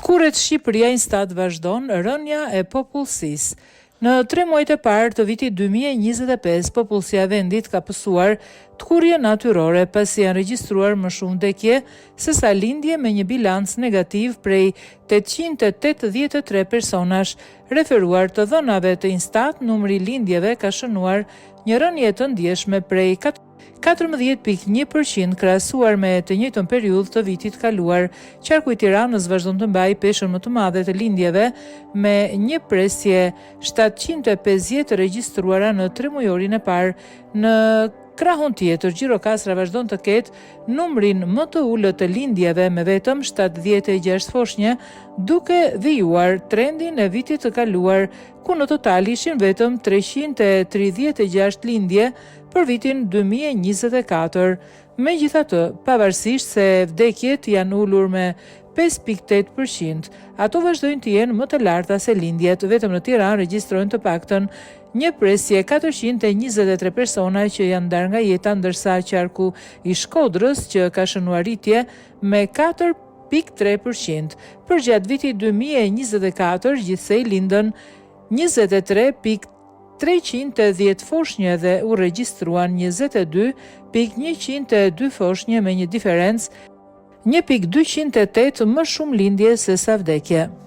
Të kurret Shqipëria Instat vazhdon rënja e popullsisë. Në 3 muajt e parë të vitit 2025, popullsia e vendit ka pësuar të kurrje natyrore pasi janë regjistruar më shumë vdekje se sa lindje me një bilanc negativ prej 883 personash. Referuar të dhënave të Instat, numri i lindjeve ka shënuar një rënje të ndjeshme prej 14.1% krahasuar me të njëjtën periudhë të vitit kaluar. Qarku i Tiranës vazhdon të mbajë peshën më të madhe të lindjeve me një presje 750 regjistruara në 3 mujorin e parë. Në krahun tjetër, Gjirokastra vazhdon të ketë numrin më të ulët të lindjeve me vetëm 76 foshnjë, duke vijuar trendin e vitit të kaluar, ku në total ishin vetëm 336 lindje për vitin 2024. Megjithatë, pavarësisht se vdekjet janë ulur me 5.8%, ato vazhdojnë të jenë më të larta se lindjet. Vetëm në Tiranë regjistrojnë të paktën një presje 423 persona që janë ndarë nga jeta, ndërsa qarku i Shkodrës që ka shënuar rritje me 4.3%. Për gjatë vitit 2024, gjithsej lindën 23.310 foshnjë dhe u regjistruan 22.102 foshnjë me një diferencë 1.208 më shumë lindje se sa vdekje.